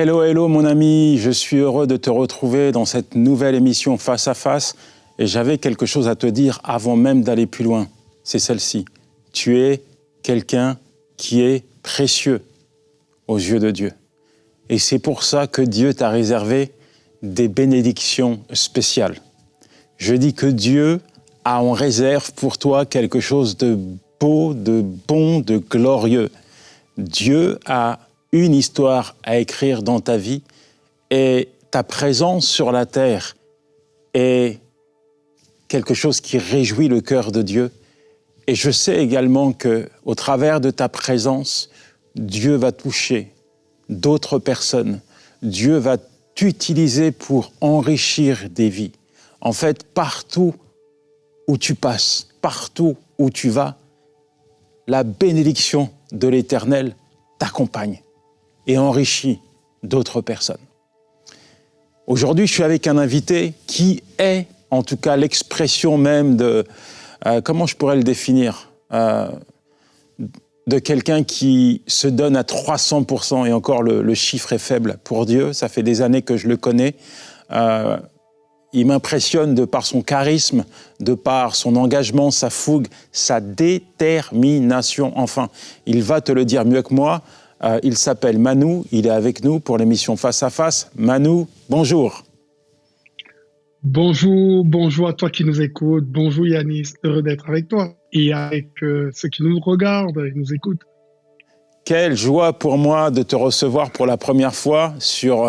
Hello, hello mon ami, je suis heureux de te retrouver dans cette nouvelle émission Face à Face et j'avais quelque chose à te dire avant même d'aller plus loin. C'est celle-ci. Tu es quelqu'un qui est précieux aux yeux de Dieu. Et c'est pour ça que Dieu t'a réservé des bénédictions spéciales. Je dis que Dieu a en réserve pour toi quelque chose de beau, de bon, de glorieux. Dieu a une histoire à écrire dans ta vie et ta présence sur la terre est quelque chose qui réjouit le cœur de Dieu. Et je sais également qu'au travers de ta présence, Dieu va toucher d'autres personnes. Dieu va t'utiliser pour enrichir des vies. En fait, partout où tu passes, partout où tu vas, la bénédiction de l'Éternel t'accompagne et enrichit d'autres personnes. Aujourd'hui, je suis avec un invité qui est, en tout cas, l'expression même de, comment je pourrais le définir, de quelqu'un qui se donne à 300%, et encore le chiffre est faible pour Dieu, ça fait des années que je le connais. Il m'impressionne de par son charisme, de par son engagement, sa fougue, sa détermination. Enfin, il va te le dire mieux que moi. Il s'appelle Manu, il est avec nous pour l'émission Face à Face. Manu, bonjour. Bonjour à toi qui nous écoutes. Bonjour Yanis, heureux d'être avec toi et avec ceux qui nous regardent et nous écoutent. Quelle joie pour moi de te recevoir pour la première fois sur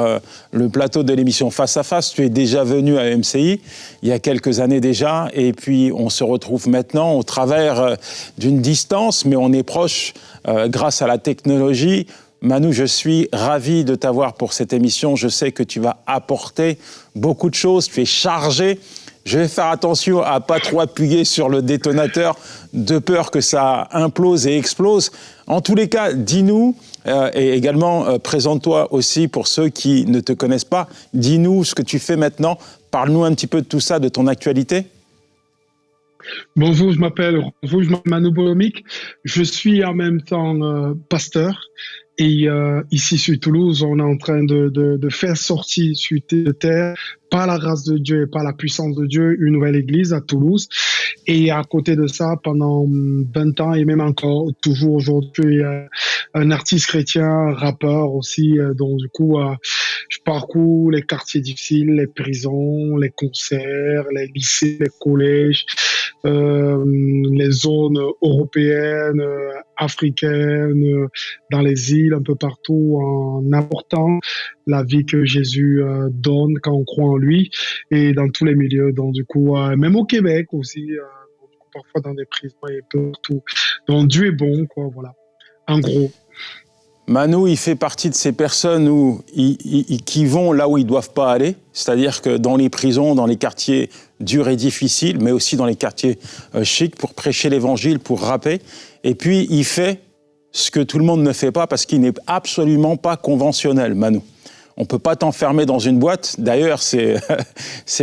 le plateau de l'émission Face à Face. Tu es déjà venu à MCI il y a quelques années déjà et puis on se retrouve maintenant au travers d'une distance, mais on est proche grâce à la technologie. Manu, je suis ravi de t'avoir pour cette émission. Je sais que tu vas apporter beaucoup de choses. Tu es chargé. Je vais faire attention à ne pas trop appuyer sur le détonateur de peur que ça implose et explose. En tous les cas, dis-nous, et également présente-toi aussi pour ceux qui ne te connaissent pas. Dis-nous ce que tu fais maintenant. Parle-nous un petit peu de tout ça, de ton actualité. Bonjour, je m'appelle Manu Bolomik. Je suis en même temps pasteur. Et ici sur Toulouse, on est en train de faire sortir sur terre, par la grâce de Dieu et par la puissance de Dieu, une nouvelle église à Toulouse. Et à côté de ça, pendant 20 ans et même encore, toujours aujourd'hui, un artiste chrétien, rappeur aussi. Donc du coup, je parcours les quartiers difficiles, les prisons, les concerts, les lycées, les collèges, les zones européennes, africaines, dans les îles, un peu partout, en apportant la vie que Jésus donne quand on croit en lui, et dans tous les milieux. Donc du coup, même au Québec aussi, parfois dans des prisons et partout. Donc Dieu est bon, quoi, voilà. En gros. Manu, il fait partie de ces personnes qui vont là où ils ne doivent pas aller, c'est-à-dire que dans les prisons, dans les quartiers durs et difficiles, mais aussi dans les quartiers chics, pour prêcher l'évangile, pour rapper. Et puis, il fait ce que tout le monde ne fait pas parce qu'il n'est absolument pas conventionnel, Manu. On ne peut pas t'enfermer dans une boîte. D'ailleurs, c'est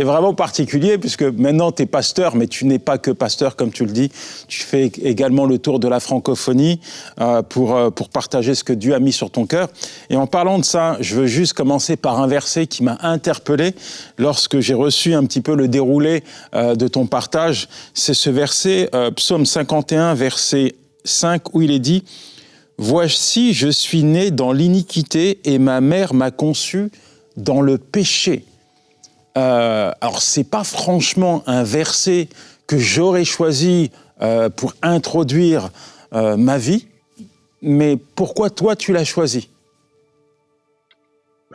vraiment particulier puisque maintenant, tu es pasteur, mais tu n'es pas que pasteur, comme tu le dis. Tu fais également le tour de la francophonie pour partager ce que Dieu a mis sur ton cœur. Et en parlant de ça, je veux juste commencer par un verset qui m'a interpellé lorsque j'ai reçu un petit peu le déroulé de ton partage. C'est ce verset, Psaume 51, verset 5, où il est dit: Voici, je suis né dans l'iniquité et ma mère m'a conçu dans le péché. Alors, c'est pas franchement un verset que j'aurais choisi pour introduire ma vie, mais pourquoi toi tu l'as choisi ?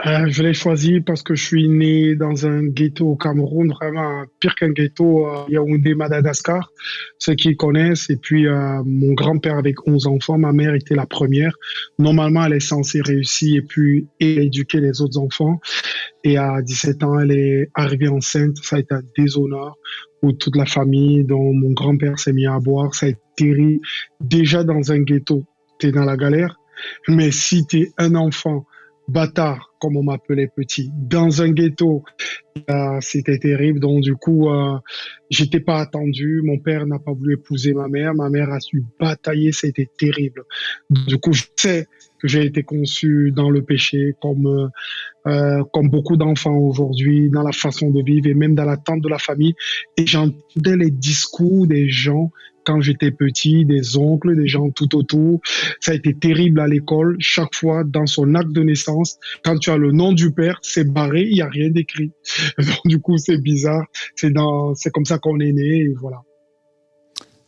Je l'ai choisi parce que je suis né dans un ghetto au Cameroun, vraiment pire qu'un ghetto, Yaoundé, Madagascar, ceux qui connaissent. Et puis, mon grand-père avec 11 enfants, ma mère était la première. Normalement, elle est censée réussir et puis éduquer les autres enfants. Et à 17 ans, elle est arrivée enceinte. Ça a été un déshonneur pour toute la famille, dont mon grand-père s'est mis à boire. Ça a été terrible. Déjà dans un ghetto, t'es dans la galère. Mais si t'es un enfant bâtard, comme on m'appelait petit, dans un ghetto. C'était terrible. Donc, du coup, j'étais pas attendu. Mon père n'a pas voulu épouser ma mère. Ma mère a su batailler. C'était terrible. Du coup, je sais que j'ai été conçu dans le péché, comme beaucoup d'enfants aujourd'hui, dans la façon de vivre et même dans l'attente de la famille. Et j'entendais les discours des gens quand j'étais petit, des oncles, des gens tout autour. Ça a été terrible à l'école. Chaque fois, dans son acte de naissance, quand tu as le nom du père, c'est barré, il n'y a rien d'écrit. Donc, du coup, c'est bizarre. C'est comme ça qu'on est né et voilà.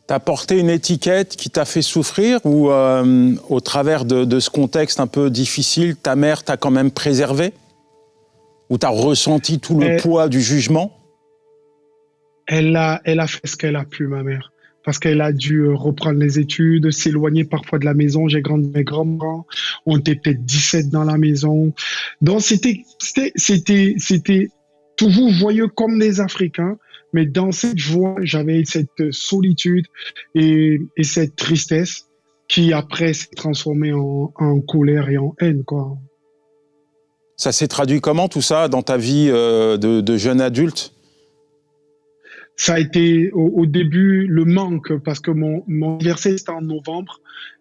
T'as porté une étiquette qui t'a fait souffrir ou au travers de ce contexte un peu difficile, ta mère t'a quand même préservé? Ou t'as ressenti tout le poids du jugement? Elle a fait ce qu'elle a pu, ma mère. Parce qu'elle a dû reprendre les études, s'éloigner parfois de la maison. J'ai grandi avec mes grands-parents. On était peut-être 17 dans la maison. Donc, c'était toujours joyeux comme des Africains. Mais dans cette joie, j'avais cette solitude et cette tristesse qui, après, s'est transformée en colère et en haine, quoi. Ça s'est traduit comment tout ça dans ta vie de jeune adulte? Ça a été au début le manque parce que mon anniversaire c'était en novembre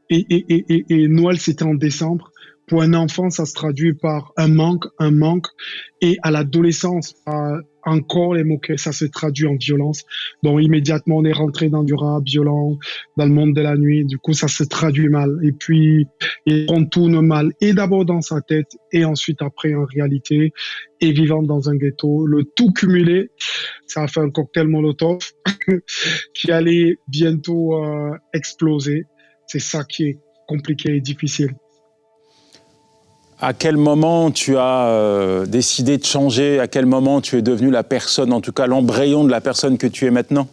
et Noël c'était en décembre. Pour un enfant, ça se traduit par un manque. Et à l'adolescence, encore les moqueries, ça se traduit en violence. Donc immédiatement, on est rentré dans du rap violent, dans le monde de la nuit. Du coup, ça se traduit mal. Et puis, on tourne mal. Et d'abord dans sa tête, et ensuite après en réalité, et vivant dans un ghetto. Le tout cumulé, ça a fait un cocktail Molotov qui allait bientôt exploser. C'est ça qui est compliqué et difficile. À quel moment tu as décidé de changer? À quel moment tu es devenu la personne, en tout cas l'embryon de la personne que tu es maintenant?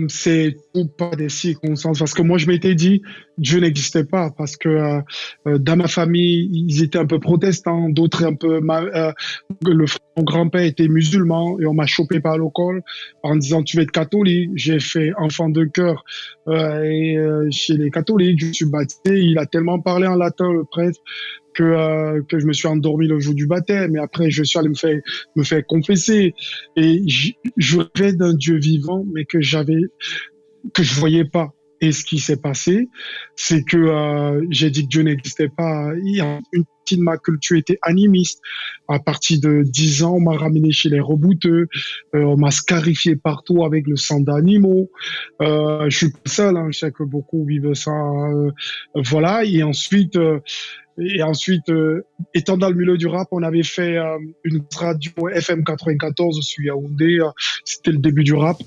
C'est tout pas des circonstances parce que moi je m'étais dit Dieu n'existait pas parce que dans ma famille ils étaient un peu protestants, d'autres un peu mon grand-père était musulman et on m'a chopé par l'école en disant tu vas être catholique. J'ai fait enfant de cœur chez les catholiques, je suis baptisé. Il a tellement parlé en latin le prêtre que je me suis endormi le jour du baptême. Et après, je suis allé me faire confesser. Et je rêvais d'un Dieu vivant, mais que je voyais pas. Et ce qui s'est passé, c'est que j'ai dit que Dieu n'existait pas. Il y a une partie de ma culture était animiste. À partir de 10 ans, on m'a ramené chez les rebouteux. On m'a scarifié partout avec le sang d'animaux. Je suis pas seul, hein, je sais que beaucoup vivent ça. Voilà. Et ensuite, étant dans le milieu du rap, on avait fait une radio FM 94 sur Yaoundé. C'était le début du rap.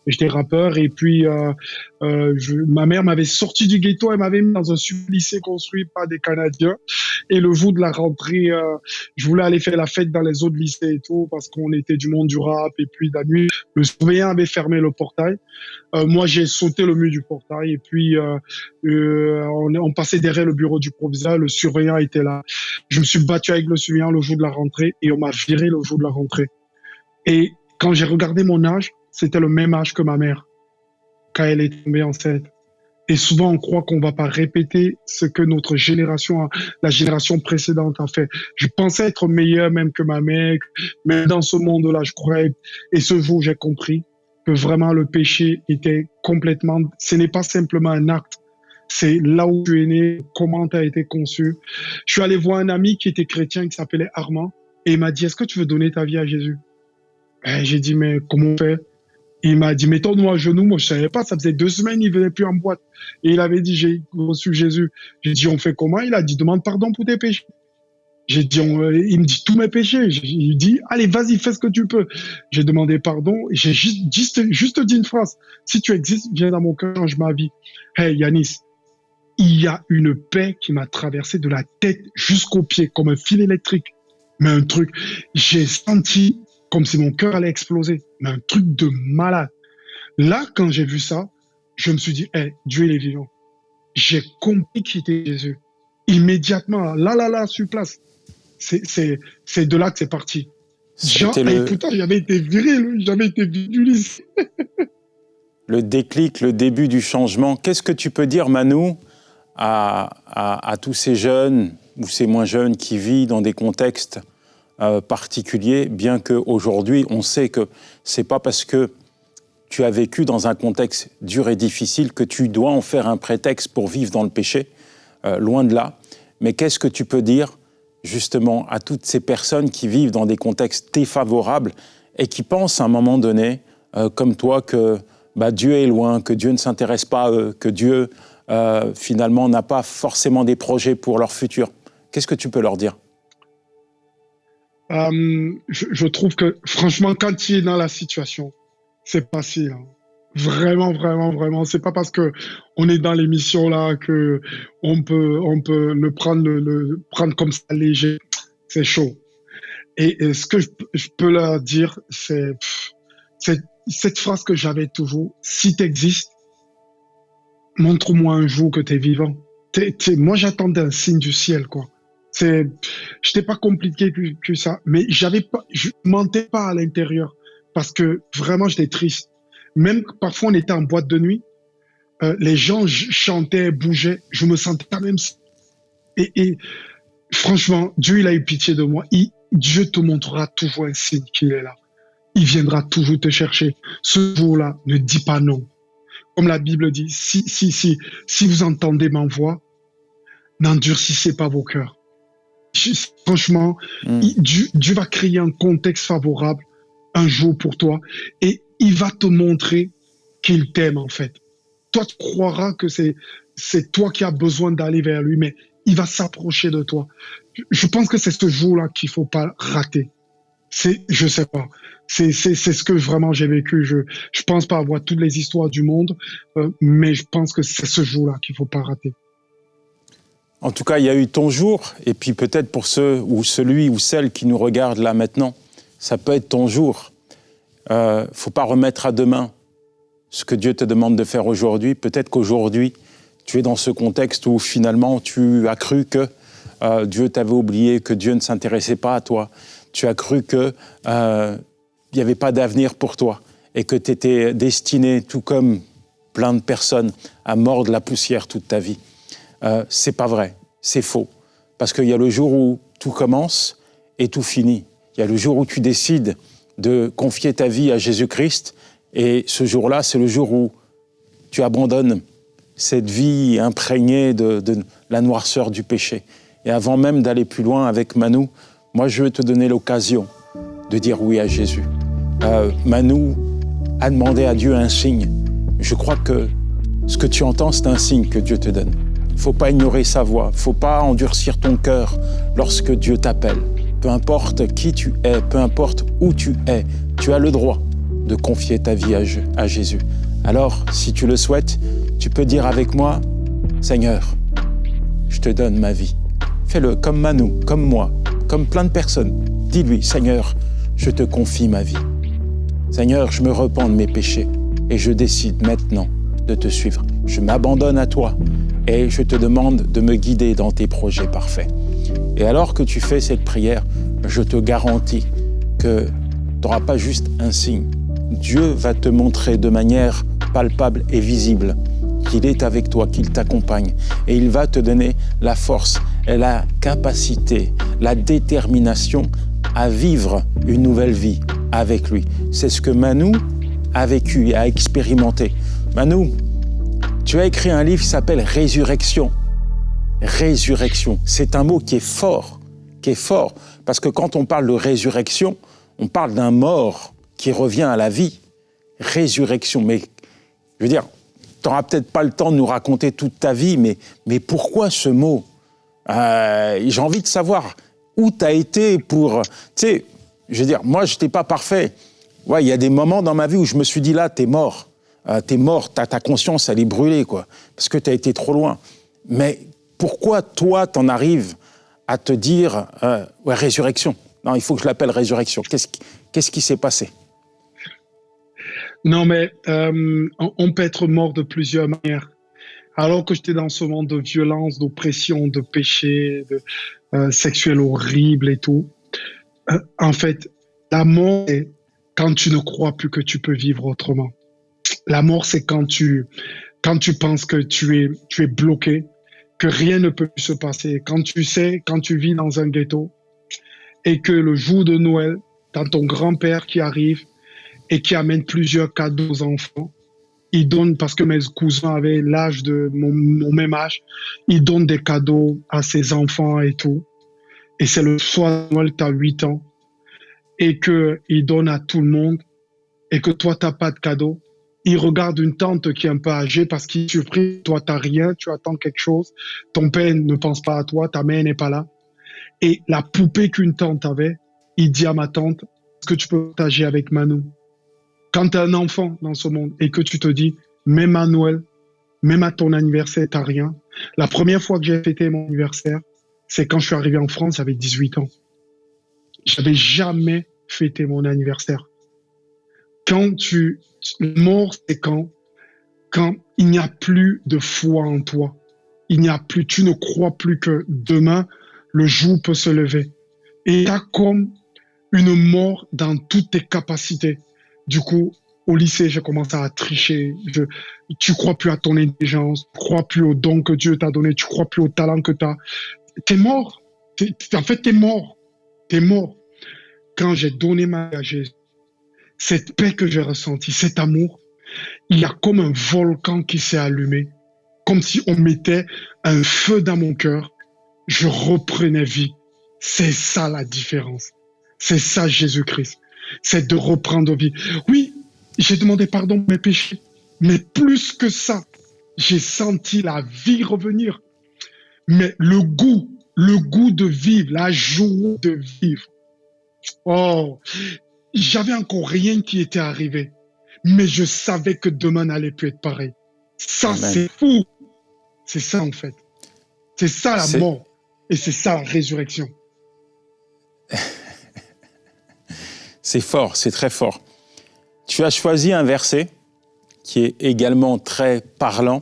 J'étais rappeur. Et puis, ma mère m'avait sorti du ghetto. Elle m'avait mis dans un lycée construit par des Canadiens. Et le jour de la rentrée, je voulais aller faire la fête dans les autres lycées et tout, parce qu'on était du monde du rap. Et puis, la nuit, le surveillant avait fermé le portail. Moi, j'ai sauté le mur du portail et puis on passait derrière le bureau du proviseur. Le surveillant était là. Je me suis battu avec le surveillant le jour de la rentrée et on m'a viré le jour de la rentrée. Et quand j'ai regardé mon âge, c'était le même âge que ma mère quand elle est tombée enceinte. Et souvent, on croit qu'on ne va pas répéter ce que notre génération, la génération précédente a fait. Je pensais être meilleur même que ma mère, mais dans ce monde-là, je croyais. Et ce jour, j'ai compris que vraiment le péché était complètement, ce n'est pas simplement un acte, c'est là où tu es né, comment tu as été conçu. Je suis allé voir un ami qui était chrétien, qui s'appelait Armand, et il m'a dit, est-ce que tu veux donner ta vie à Jésus? Et j'ai dit, mais comment on fait? Il m'a dit, mets-toi à genoux. Moi, je savais pas, ça faisait 2 semaines, il venait plus en boîte. Et il avait dit, j'ai reçu Jésus. J'ai dit, on fait comment? Il a dit, demande pardon pour tes péchés. J'ai dit, il me dit tous mes péchés. Il dit, allez, vas-y, fais ce que tu peux. J'ai demandé pardon. J'ai juste dit une phrase. Si tu existes, viens dans mon cœur, change ma vie. Hey, Yanis, il y a une paix qui m'a traversé de la tête jusqu'aux pieds, comme un fil électrique. Mais un truc, j'ai senti comme si mon cœur allait exploser. Mais un truc de malade. Là, quand j'ai vu ça, je me suis dit, hey, Dieu, il est vivant. J'ai compris qui était Jésus. Immédiatement, là, sur place. C'est de là que c'est parti. Pourtant, j'avais été viré, j'avais été viré du lycée. Le déclic, le début du changement. Qu'est-ce que tu peux dire, Manu, à tous ces jeunes ou c'est moins jeune qui vit dans des contextes particuliers, bien qu'aujourd'hui, on sait que c'est pas parce que tu as vécu dans un contexte dur et difficile que tu dois en faire un prétexte pour vivre dans le péché, loin de là. Mais qu'est-ce que tu peux dire justement à toutes ces personnes qui vivent dans des contextes défavorables et qui pensent à un moment donné, comme toi, que Dieu est loin, que Dieu ne s'intéresse pas à eux, que Dieu finalement n'a pas forcément des projets pour leur futur? Qu'est-ce que tu peux leur dire? Je trouve que franchement, quand tu es dans la situation, c'est facile, hein. Vraiment, vraiment, vraiment. C'est pas parce que on est dans l'émission là que on peut le prendre comme ça léger. C'est chaud. Et ce que je peux leur dire, c'est cette phrase que j'avais toujours. Si tu existes, montre-moi un jour que tu es vivant. Moi, j'attendais un signe du ciel, quoi. J'étais pas compliqué que ça, mais je mentais pas à l'intérieur parce que vraiment, j'étais triste. Même parfois, on était en boîte de nuit, les gens chantaient, bougeaient, je me sentais quand même. Et franchement, Dieu, il a eu pitié de moi. Dieu te montrera toujours un signe qu'il est là. Il viendra toujours te chercher. Ce jour-là, ne dis pas non. Comme la Bible dit, si vous entendez ma voix, n'endurcissez pas vos cœurs. Franchement, Dieu va créer un contexte favorable un jour pour toi et il va te montrer qu'il t'aime en fait. Toi, tu croiras que c'est toi qui as besoin d'aller vers lui, mais il va s'approcher de toi. Je pense que c'est ce jour-là qu'il faut pas rater. Je sais pas. C'est ce que vraiment j'ai vécu. Je pense pas avoir toutes les histoires du monde, mais je pense que c'est ce jour-là qu'il faut pas rater. En tout cas, il y a eu ton jour, et puis peut-être pour ceux ou celui ou celle qui nous regarde là maintenant, ça peut être ton jour. Faut pas remettre à demain ce que Dieu te demande de faire aujourd'hui. Peut-être qu'aujourd'hui, tu es dans ce contexte où finalement tu as cru que Dieu t'avait oublié, que Dieu ne s'intéressait pas à toi. Tu as cru que il n'y avait pas d'avenir pour toi et que tu étais destiné, tout comme plein de personnes, à mordre la poussière toute ta vie. C'est pas vrai, c'est faux. Parce qu'il y a le jour où tout commence et tout finit. Il y a le jour où tu décides de confier ta vie à Jésus-Christ et ce jour-là, c'est le jour où tu abandonnes cette vie imprégnée de la noirceur du péché. Et avant même d'aller plus loin avec Manu, moi je veux te donner l'occasion de dire oui à Jésus. Manu a demandé à Dieu un signe. Je crois que ce que tu entends, c'est un signe que Dieu te donne. Il ne faut pas ignorer sa voix, il ne faut pas endurcir ton cœur lorsque Dieu t'appelle. Peu importe qui tu es, peu importe où tu es, tu as le droit de confier ta vie à Jésus. Alors, si tu le souhaites, tu peux dire avec moi, Seigneur, je te donne ma vie. Fais-le comme Manu, comme moi, comme plein de personnes. Dis-lui, Seigneur, je te confie ma vie. Seigneur, je me repens de mes péchés et je décide maintenant de te suivre. Je m'abandonne à toi et je te demande de me guider dans tes projets parfaits. Et alors que tu fais cette prière, je te garantis que tu n'auras pas juste un signe. Dieu va te montrer de manière palpable et visible qu'il est avec toi, qu'il t'accompagne. Et il va te donner la force et la capacité, la détermination à vivre une nouvelle vie avec lui. C'est ce que Manu a vécu et a expérimenté. Manu, tu as écrit un livre qui s'appelle « Résurrection ». Résurrection, c'est un mot qui est fort, parce que quand on parle de résurrection, on parle d'un mort qui revient à la vie. Résurrection, mais je veux dire, tu n'auras peut-être pas le temps de nous raconter toute ta vie, mais pourquoi ce mot? J'ai envie de savoir où tu as été pour... Tu sais, je veux dire, moi, je n'étais pas parfait. Ouais, il y a des moments dans ma vie où je me suis dit, là, t'es mort, ta conscience, elle est brûlée, quoi, parce que tu as été trop loin. Mais pourquoi, toi, t'en arrives à te dire, ouais, résurrection? Non, il faut que je l'appelle résurrection. Qu'est-ce qui s'est passé? Non, mais on peut être mort de plusieurs manières. Alors que j'étais dans ce monde de violence, d'oppression, de péché, de sexuel horrible et tout, en fait, la mort, c'est quand tu ne crois plus que tu peux vivre autrement. La mort, c'est quand tu penses que tu es bloqué que rien ne peut se passer. Quand tu sais, quand tu vis dans un ghetto et que le jour de Noël, t'as ton grand-père qui arrive et qui amène plusieurs cadeaux aux enfants. Il donne, parce que mes cousins avaient l'âge de mon même âge, il donne des cadeaux à ses enfants et tout. Et c'est le soir de Noël, tu as 8 ans, et qu'il donne à tout le monde, et que toi, tu n'as pas de cadeau. Il regarde une tante qui est un peu âgée parce qu'il est surpris, toi, tu n'as rien, tu attends quelque chose, ton père ne pense pas à toi, ta mère n'est pas là. Et la poupée qu'une tante avait, il dit à ma tante, est-ce que tu peux partager avec Manu? Quand tu es un enfant dans ce monde et que tu te dis, même à Noël, même à ton anniversaire, tu n'as rien. La première fois que j'ai fêté mon anniversaire, c'est quand je suis arrivé en France, j'avais 18 ans. J'avais jamais fêté mon anniversaire. Mort, c'est quand il n'y a plus de foi en toi. Tu ne crois plus que demain, le jour peut se lever. Et tu as comme une mort dans toutes tes capacités. Du coup, au lycée, j'ai commencé à tricher. Tu crois plus à ton intelligence, tu crois plus au don que Dieu t'a donné, tu crois plus au talent que tu as. T'es mort. En fait, t'es mort. T'es mort. Quand j'ai donné ma vie à Jésus, cette paix que j'ai ressentie, cet amour, il y a comme un volcan qui s'est allumé, comme si on mettait un feu dans mon cœur. Je reprenais vie. C'est ça la différence. C'est ça Jésus-Christ. C'est de reprendre vie. Oui, j'ai demandé pardon pour mes péchés, mais plus que ça, j'ai senti la vie revenir. Mais le goût de vivre, la joie de vivre. Oh, j'avais encore rien qui était arrivé, mais je savais que demain n'allait plus être pareil. Ça, Amen. c'est fou. C'est ça, en fait. C'est ça la C'est- mort. Et c'est ça la résurrection. C'est fort, c'est très fort. Tu as choisi un verset qui est également très parlant.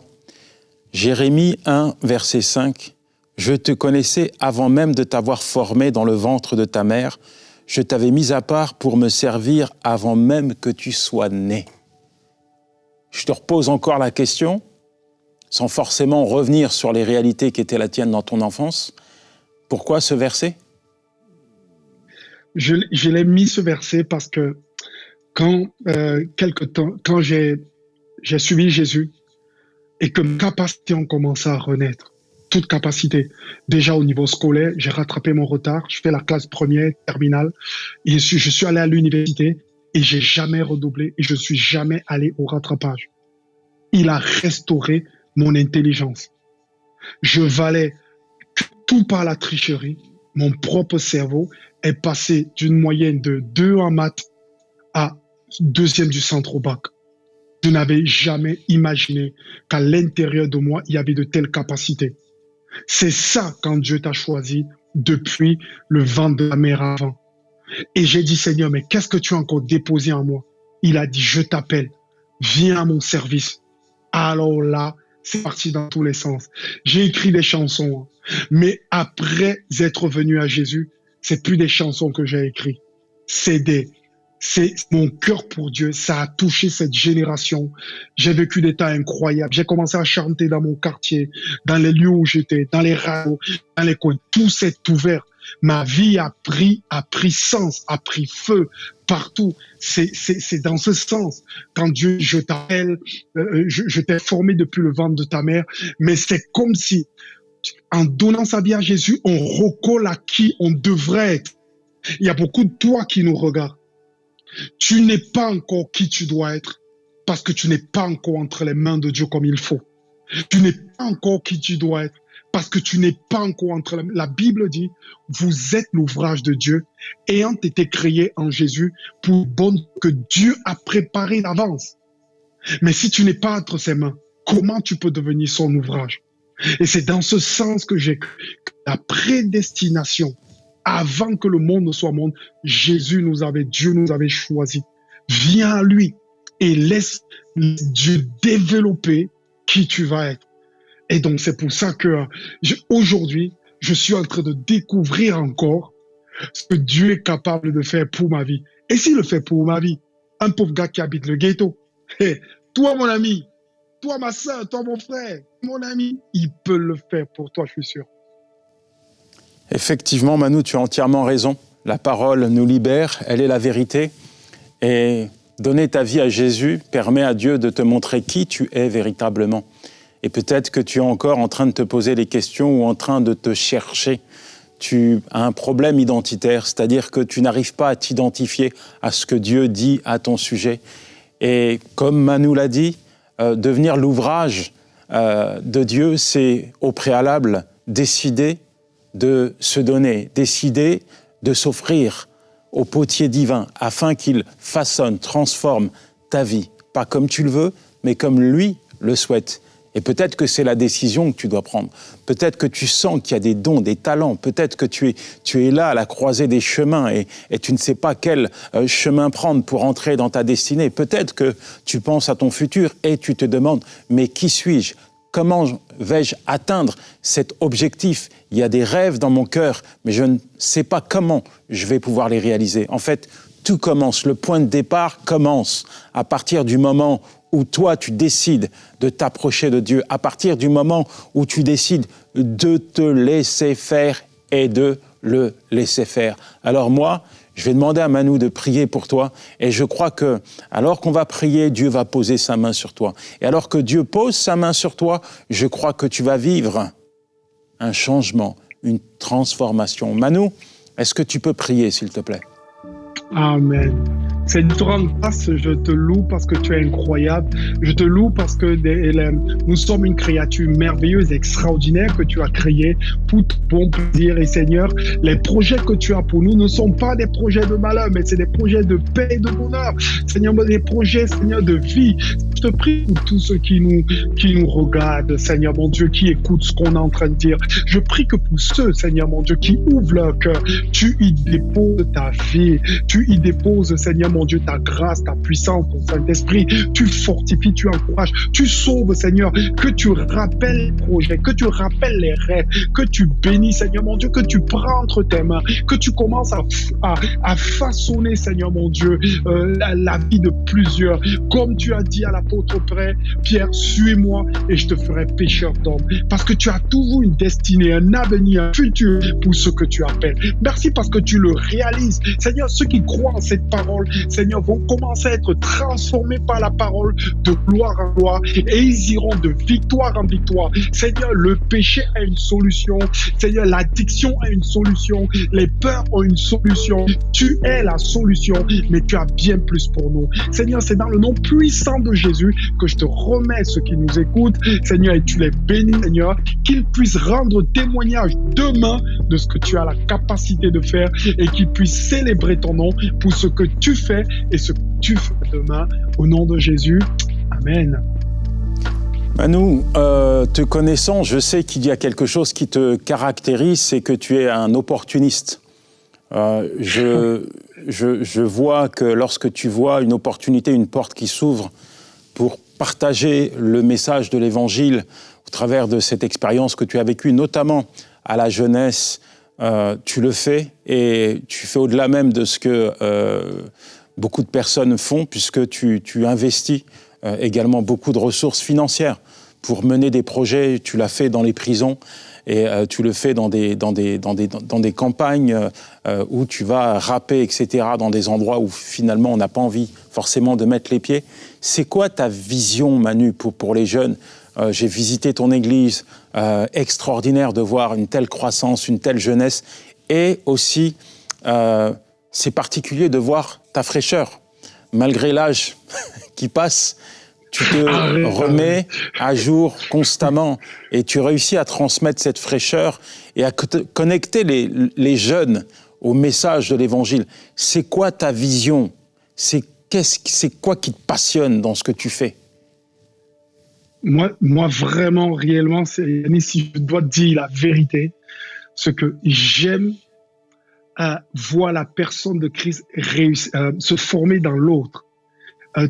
Jérémie 1, verset 5. « Je te connaissais avant même de t'avoir formé dans le ventre de ta mère. Je t'avais mis à part pour me servir avant même que tu sois né. » Je te repose encore la question, sans forcément revenir sur les réalités qui étaient la tienne dans ton enfance. Pourquoi ce verset ? Je l'ai mis ce verset parce que quand, quelque temps, quand j'ai suivi Jésus et que mes capacités ont commencé à renaître, toute capacité, déjà au niveau scolaire, j'ai rattrapé mon retard, je fais la classe première, terminale, et je suis allé à l'université et j'ai jamais redoublé et je suis jamais allé au rattrapage. Il a restauré mon intelligence. Je valais tout par la tricherie. Mon propre cerveau est passé d'une moyenne de 2 en maths à deuxième du centre au bac. Je n'avais jamais imaginé qu'à l'intérieur de moi, il y avait de telles capacités. C'est ça quand Dieu t'a choisi depuis le ventre de la mère avant. Et j'ai dit, Seigneur, mais qu'est-ce que tu as encore déposé en moi? Il a dit, je t'appelle, viens à mon service. Alors là, c'est parti dans tous les sens. J'ai écrit des chansons, mais après être venu à Jésus, c'est plus des chansons que j'ai écrites. C'est mon cœur pour Dieu. Ça a touché cette génération. J'ai vécu des temps incroyables. J'ai commencé à chanter dans mon quartier, dans les lieux où j'étais, dans les radios, dans les coins. Tout s'est ouvert. Ma vie a pris sens, a pris feu partout. C'est dans ce sens. Quand Dieu, je t'appelle, je t'ai formé depuis le ventre de ta mère, mais c'est comme si, en donnant sa vie à Jésus, on recolle à qui on devrait être. Il y a beaucoup de toi qui nous regardent. Tu n'es pas encore qui tu dois être parce que tu n'es pas encore entre les mains de Dieu comme il faut. Tu n'es pas encore qui tu dois être parce que tu n'es pas encore entre les mains. La Bible dit, vous êtes l'ouvrage de Dieu ayant été créé en Jésus pour bonne que Dieu a préparé d'avance. Mais si tu n'es pas entre ses mains, comment tu peux devenir son ouvrage? Et c'est dans ce sens que j'ai cru que la prédestination, avant que le monde ne soit monde, Dieu nous avait choisi. Viens à lui et laisse Dieu développer qui tu vas être. Et donc c'est pour ça que aujourd'hui, je suis en train de découvrir encore ce que Dieu est capable de faire pour ma vie. Et s'il le fait pour ma vie, un pauvre gars qui habite le ghetto, hey, toi mon ami, toi ma soeur, toi mon frère, mon ami, il peut le faire pour toi, je suis sûr. Effectivement, Manu, tu as entièrement raison. La parole nous libère, elle est la vérité. Et donner ta vie à Jésus permet à Dieu de te montrer qui tu es véritablement. Et peut-être que tu es encore en train de te poser des questions ou en train de te chercher. Tu as un problème identitaire, c'est-à-dire que tu n'arrives pas à t'identifier à ce que Dieu dit à ton sujet. Et comme Manu l'a dit, devenir l'ouvrage de Dieu, c'est au préalable décider de se donner, décider de s'offrir au potier divin afin qu'il façonne, transforme ta vie, pas comme tu le veux, mais comme lui le souhaite. Et peut-être que c'est la décision que tu dois prendre. Peut-être que tu sens qu'il y a des dons, des talents. Peut-être que tu es là à la croisée des chemins et tu ne sais pas quel chemin prendre pour entrer dans ta destinée. Peut-être que tu penses à ton futur et tu te demandes « mais qui suis-je ? Comment vais-je atteindre cet objectif ? Il y a des rêves dans mon cœur, mais je ne sais pas comment je vais pouvoir les réaliser. » En fait, tout commence, le point de départ commence à partir du moment où toi, tu décides de t'approcher de Dieu, à partir du moment où tu décides de te laisser faire et de le laisser faire. Alors moi, je vais demander à Manu de prier pour toi et je crois que, alors qu'on va prier, Dieu va poser sa main sur toi. Et alors que Dieu pose sa main sur toi, je crois que tu vas vivre un changement, une transformation. Manu, est-ce que tu peux prier, s'il te plaît ? Amen. Seigneur, te rends grâce, je te loue parce que tu es incroyable. Je te loue parce que nous sommes une créature merveilleuse, extraordinaire que tu as créée pour ton bon plaisir. Et Seigneur, les projets que tu as pour nous ne sont pas des projets de malheur, mais c'est des projets de paix et de bonheur. Seigneur, des projets, Seigneur, de vie. Je te prie pour tous ceux qui nous regardent, Seigneur mon Dieu, qui écoutent ce qu'on est en train de dire. Je prie que pour ceux, Seigneur mon Dieu, qui ouvrent leur cœur, tu y déposes ta vie, tu y déposes, Seigneur mon Dieu, ta grâce, ta puissance, ton Saint-Esprit. Tu fortifies, tu encourages, tu sauves, Seigneur, que tu rappelles les projets, que tu rappelles les rêves, que tu bénis, Seigneur mon Dieu, que tu prends entre tes mains, que tu commences à façonner, Seigneur mon Dieu, la vie de plusieurs. Comme tu as dit à l'apôtre Pierre, suis-moi et je te ferai pécheur d'hommes. Parce que tu as toujours une destinée, un avenir, un futur pour ce que tu appelles. Merci parce que tu le réalises. Seigneur, ceux qui croient en cette parole, Seigneur, vont commencer à être transformés par la parole de gloire en gloire et ils iront de victoire en victoire. Seigneur, le péché a une solution. Seigneur, l'addiction a une solution. Les peurs ont une solution. Tu es la solution, mais tu as bien plus pour nous. Seigneur, c'est dans le nom puissant de Jésus que je te remets ceux qui nous écoutent, Seigneur, et tu les bénis, Seigneur, qu'ils puissent rendre témoignage demain de ce que tu as la capacité de faire et qu'ils puissent célébrer ton nom pour ce que tu fais et ce que tu feras demain. Au nom de Jésus, Amen. Manu, te connaissant, je sais qu'il y a quelque chose qui te caractérise, c'est que tu es un opportuniste. Je vois que lorsque tu vois une opportunité, une porte qui s'ouvre pour partager le message de l'Évangile au travers de cette expérience que tu as vécue, notamment à la jeunesse, tu le fais et tu fais au-delà même de ce que beaucoup de personnes font, puisque tu investis également beaucoup de ressources financières pour mener des projets. Tu l'as fait dans les prisons et tu le fais dans des campagnes où tu vas rapper, etc., dans des endroits où finalement on n'a pas envie forcément de mettre les pieds. C'est quoi ta vision, Manu, pour les jeunes ? J'ai visité ton église, extraordinaire de voir une telle croissance, une telle jeunesse, et aussi c'est particulier de voir ta fraîcheur. Malgré l'âge qui passe, tu te remets à jour constamment et tu réussis à transmettre cette fraîcheur et à connecter les jeunes au message de l'Évangile. C'est quoi ta vision ? C'est quoi qui te passionne dans ce que tu fais ? Moi, vraiment, réellement, si je dois te dire la vérité, ce que j'aime, voir la personne de Christ se former dans l'autre,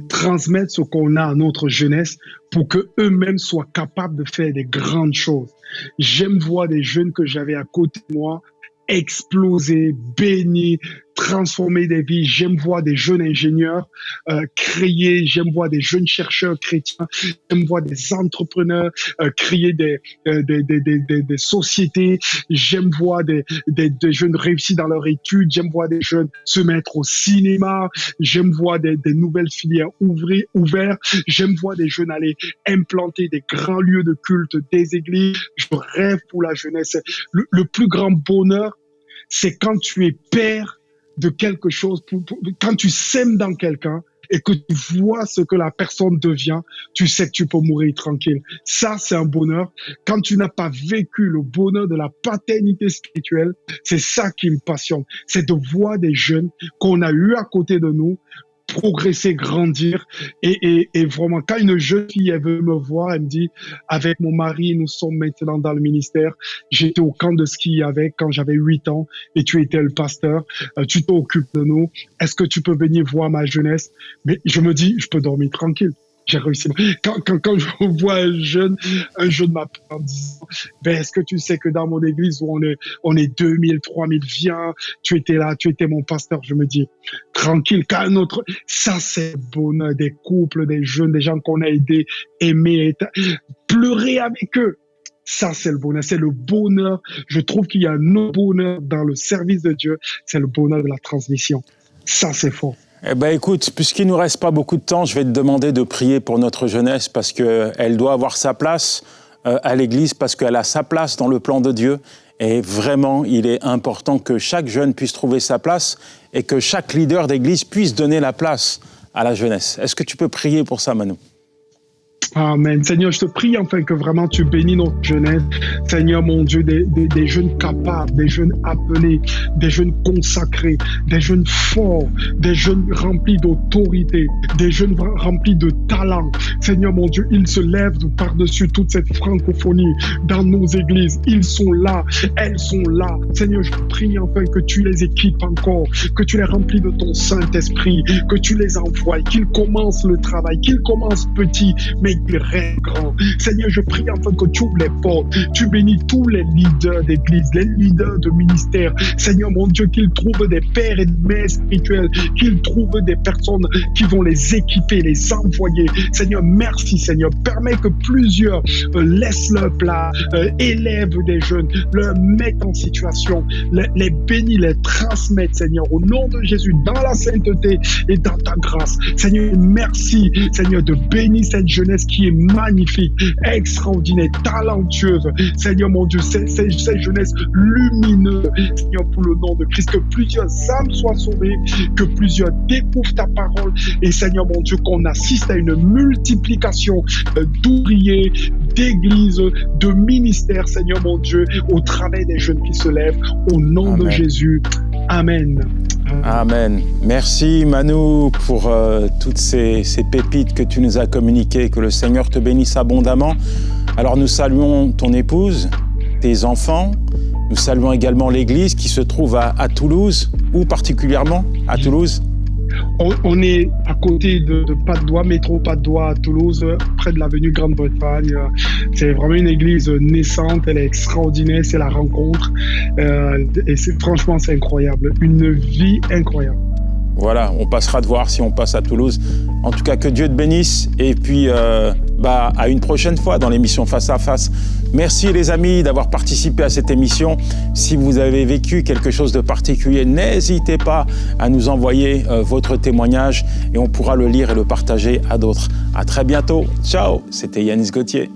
transmettre ce qu'on a à notre jeunesse pour qu'eux-mêmes soient capables de faire des grandes choses. J'aime voir des jeunes que j'avais à côté de moi exploser, bénir, transformer des vies. J'aime voir des jeunes ingénieurs créer, j'aime voir des jeunes chercheurs chrétiens, j'aime voir des entrepreneurs créer des sociétés, j'aime voir des jeunes réussir dans leurs études, j'aime voir des jeunes se mettre au cinéma, j'aime voir des nouvelles filières ouvertes, j'aime voir des jeunes aller implanter des grands lieux de culte, des églises. Je rêve pour la jeunesse. Le plus grand bonheur, c'est quand tu es père de quelque chose, quand tu sèmes dans quelqu'un et que tu vois ce que la personne devient, tu sais que tu peux mourir tranquille. Ça, c'est un bonheur. Quand tu n'as pas vécu le bonheur de la paternité spirituelle, c'est ça qui me passionne. C'est de voir des jeunes qu'on a eu à côté de nous progresser, grandir. Et vraiment, quand une jeune fille, elle veut me voir, elle me dit, avec mon mari, nous sommes maintenant dans le ministère. J'étais au camp de ski avec quand j'avais 8 ans et tu étais le pasteur. Tu t'occupes de nous. Est-ce que tu peux venir voir ma jeunesse? Mais je me dis, je peux dormir tranquille. J'ai réussi. Quand je vois un jeune m'appelle en disant, ben, est-ce que tu sais que dans mon église où on est 2000, 3000, viens, tu étais là, tu étais mon pasteur. Je me dis, tranquille, qu'un autre, ça c'est le bonheur des couples, des jeunes, des gens qu'on a aidés, aimés, pleurer avec eux. Ça, c'est le bonheur. C'est le bonheur. Je trouve qu'il y a un autre bonheur dans le service de Dieu. C'est le bonheur de la transmission. Ça, c'est fort. Eh bien, écoute, puisqu'il ne nous reste pas beaucoup de temps, je vais te demander de prier pour notre jeunesse parce qu'elle doit avoir sa place à l'Église, parce qu'elle a sa place dans le plan de Dieu. Et vraiment, il est important que chaque jeune puisse trouver sa place et que chaque leader d'Église puisse donner la place à la jeunesse. Est-ce que tu peux prier pour ça, Manu ? Amen. Seigneur, je te prie enfin que vraiment tu bénis notre jeunesse. Seigneur, mon Dieu, des jeunes capables, des jeunes appelés, des jeunes consacrés, des jeunes forts, des jeunes remplis d'autorité, des jeunes remplis de talent. Seigneur, mon Dieu, ils se lèvent par-dessus toute cette francophonie dans nos églises. Ils sont là, elles sont là. Seigneur, je prie enfin que tu les équipes encore, que tu les remplis de ton Saint-Esprit, que tu les envoies, qu'ils commencent le travail, qu'ils commencent petit, mais qu'ils rêvent grand. Seigneur, je prie afin que tu ouvres les portes. Tu bénis tous les leaders d'église, les leaders de ministère. Seigneur, mon Dieu, qu'ils trouvent des pères et des mères spirituels, qu'ils trouvent des personnes qui vont les équiper, les envoyer. Seigneur, merci, Seigneur. Permets que plusieurs laissent leur place, élèvent des jeunes, leur mettent en situation, les bénis, les transmettent, Seigneur, au nom de Jésus, dans la sainteté et dans ta grâce. Seigneur, merci, Seigneur, de bénir cette jeunesse qui est magnifique, extraordinaire, talentueuse. Seigneur, mon Dieu, cette jeunesse lumineuse. Seigneur, pour le nom de Christ, que plusieurs âmes soient sauvées, que plusieurs découvrent ta parole. Et Seigneur, mon Dieu, qu'on assiste à une multiplication d'ouvriers, d'églises, de ministères, Seigneur, mon Dieu, au travers des jeunes qui se lèvent. Au nom Amen. De Jésus. Amen. Amen. Merci Manu pour toutes ces pépites que tu nous as communiquées. Que le Seigneur te bénisse abondamment. Alors nous saluons ton épouse, tes enfants. Nous saluons également l'église qui se trouve à Toulouse. Où particulièrement à Toulouse ? On est à côté de Patte-d'Oie, métro Patte-d'Oie à Toulouse, près de l'avenue Grande-Bretagne. C'est vraiment une église naissante, elle est extraordinaire, c'est la rencontre. Et franchement, c'est incroyable. Une vie incroyable. Voilà, on passera te voir si on passe à Toulouse. En tout cas, que Dieu te bénisse. Et puis, à une prochaine fois dans l'émission Face à Face. Merci les amis d'avoir participé à cette émission. Si vous avez vécu quelque chose de particulier, n'hésitez pas à nous envoyer votre témoignage et on pourra le lire et le partager à d'autres. À très bientôt. Ciao, c'était Yanis Gauthier.